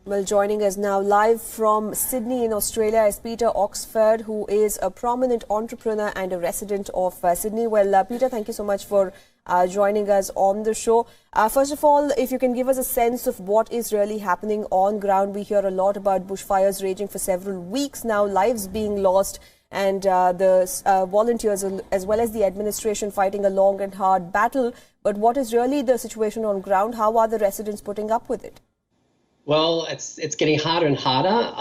Well, joining us now live from Sydney in Australia is Peter Oxford, who is a prominent entrepreneur and a resident of Sydney. Well, Peter, thank you so much for joining us on the show. First of all, if you can give us a sense of what is really happening on ground. We hear a lot about bushfires raging for several weeks now, lives being lost, and the volunteers as well as the administration fighting a long and hard battle. But what is really the situation on ground? How are the residents putting up with it? Well, it's getting harder and harder.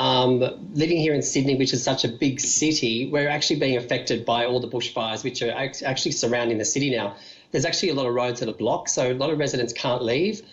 Living here in Sydney, which is such a big city, we're actually being affected by all the bushfires, which are actually surrounding the city now. There's actually a lot of roads that are blocked, so a lot of residents can't leave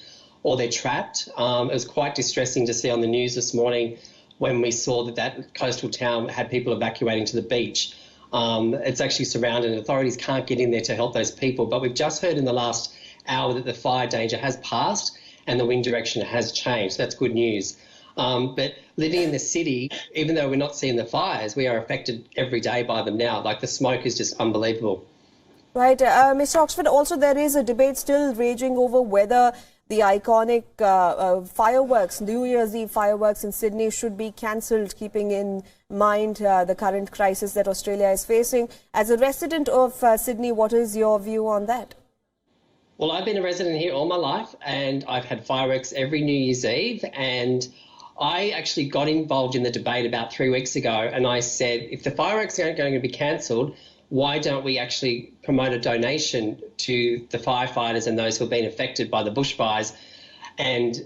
or they're trapped. It was quite distressing to see on the news this morning when we saw that coastal town had people evacuating to the beach. It's actually surrounded and authorities can't get in there to help those people. But we've just heard in the last hour that the fire danger has passed and the wind direction has changed. That's good news. But living in the city, even though we're not seeing the fires, we are affected every day by them now. Like, the smoke is just unbelievable. Right. Mr. Oxford, also there is a debate still raging over whether the iconic fireworks, New Year's Eve fireworks in Sydney, should be cancelled, keeping in mind the current crisis that Australia is facing. As a resident of Sydney, what is your view on that? Well, I've been a resident here all my life, and I've had fireworks every New Year's Eve, and I actually got involved in the debate about 3 weeks ago, and I said, if the fireworks aren't going to be cancelled, why don't we actually promote a donation to the firefighters and those who have been affected by the bushfires? And,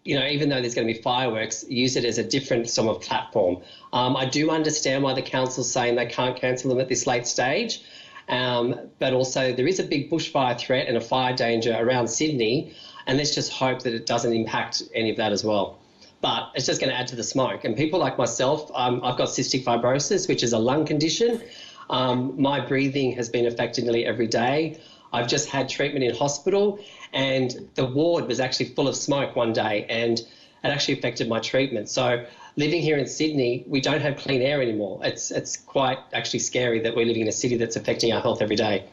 you know, even though there's going to be fireworks, use it as a different sort of platform. I do understand why the council's saying they can't cancel them at this late stage. But also there is a big bushfire threat and a fire danger around Sydney, and let's just hope that it doesn't impact any of that as well. But it's just going to add to the smoke. And people like myself, I've got cystic fibrosis, which is a lung condition. My breathing has been affected nearly every day. I've just had treatment in hospital, and the ward was actually full of smoke one day, and it actually affected my treatment. So living here in Sydney, we don't have clean air anymore. It's quite actually scary that we're living in a city that's affecting our health every day.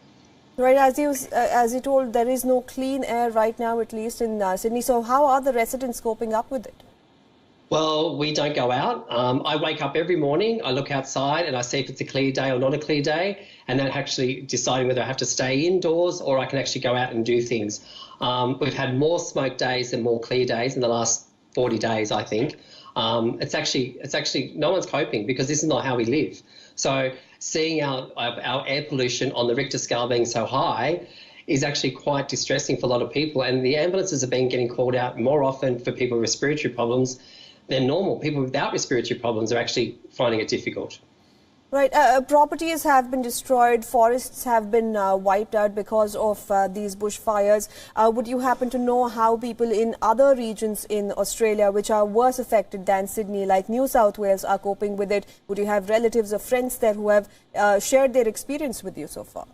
Right, as you told, there is no clean air right now, at least in Sydney. So how are the residents coping up with it? Well, we don't go out. I wake up every morning, I look outside and I see if it's a clear day or not a clear day, and then actually deciding whether I have to stay indoors or I can actually go out and do things. We've had more smoke days and more clear days in the last 40 days, I think. It's actually no one's coping because this is not how we live. So seeing our air pollution on the Richter scale being so high is actually quite distressing for a lot of people, and the ambulances have been getting called out more often for people with respiratory problems than normal. People without respiratory problems are actually finding it difficult. Right. Properties have been destroyed, forests have been wiped out because of these bushfires. Would you happen to know how people in other regions in Australia, which are worse affected than Sydney, like New South Wales, are coping with it? Would you have relatives or friends there who have shared their experience with you so far?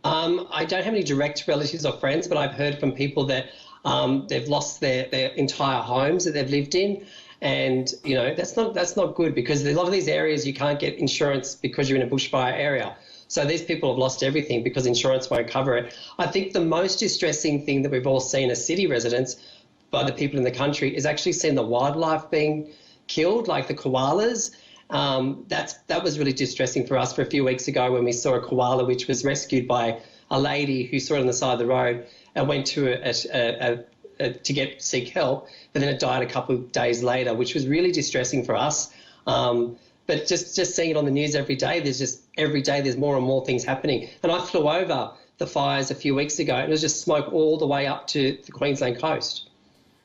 I don't have any direct relatives or friends, but I've heard from people that they've lost their entire homes that they've lived in. And, you know, that's not good, because a lot of these areas you can't get insurance because you're in a bushfire area. So these people have lost everything because insurance won't cover it. I think the most distressing thing that we've all seen as city residents, by the people in the country, is actually seeing the wildlife being killed, like the koalas. That was really distressing for us for a few weeks ago when we saw a koala which was rescued by a lady who saw it on the side of the road and went to seek help, but then it died a couple of days later, which was really distressing for us. But just seeing it on the news every day, there's more and more things happening. And I flew over the fires a few weeks ago, and it was just smoke all the way up to the Queensland coast.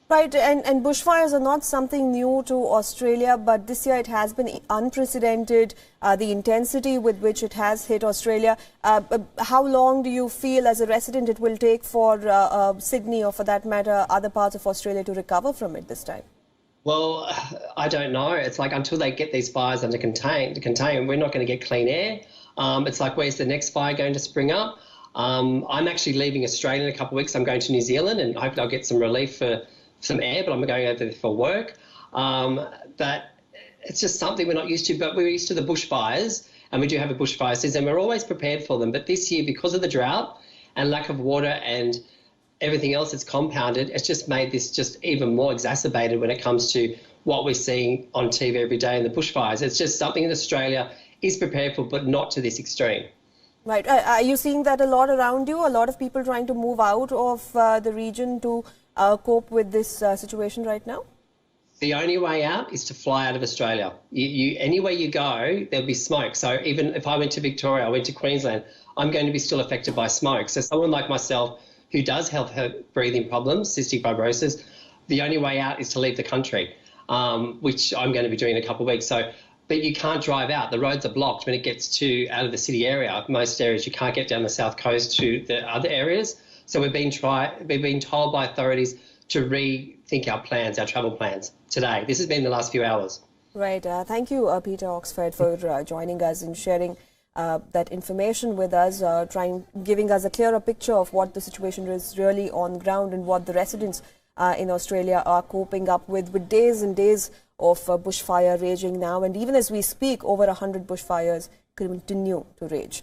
Right, and bushfires are not something new to Australia, but this year it has been unprecedented, the intensity with which it has hit Australia. How long do you feel as a resident it will take for Sydney, or for that matter other parts of Australia, to recover from it this time? Well, I don't know. It's like until they get these fires under contain, we're not going to get clean air. It's like, where's the next fire going to spring up? I'm actually leaving Australia in a couple of weeks. I'm going to New Zealand, and hopefully I'll get some relief for some air, but I'm going over there for work. But it's just something we're not used to. But we're used to the bushfires, and we do have a bushfire season. We're always prepared for them. But this year, because of the drought and lack of water and everything else that's compounded, it's just made this just even more exacerbated when it comes to what we're seeing on TV every day in the bushfires. It's just something that Australia is prepared for, but not to this extreme. Right. Are you seeing that a lot around you? A lot of people trying to move out of the region to cope with this situation right now? The only way out is to fly out of Australia. Anywhere you go, there'll be smoke. So even if I went to Victoria, I went to Queensland, I'm going to be still affected by smoke. So someone like myself who does have breathing problems, cystic fibrosis, the only way out is to leave the country, which I'm going to be doing in a couple of weeks. But you can't drive out. The roads are blocked when it gets out of the city area. Most areas you can't get down the south coast to the other areas. So we've been told by authorities to rethink our plans, our travel plans today. This has been the last few hours. Right. Thank you, Peter Oxford, for joining us and sharing that information with us, giving us a clearer picture of what the situation is really on ground and what the residents in Australia are coping up with days and days of bushfire raging now. And even as we speak, over 100 bushfires continue to rage.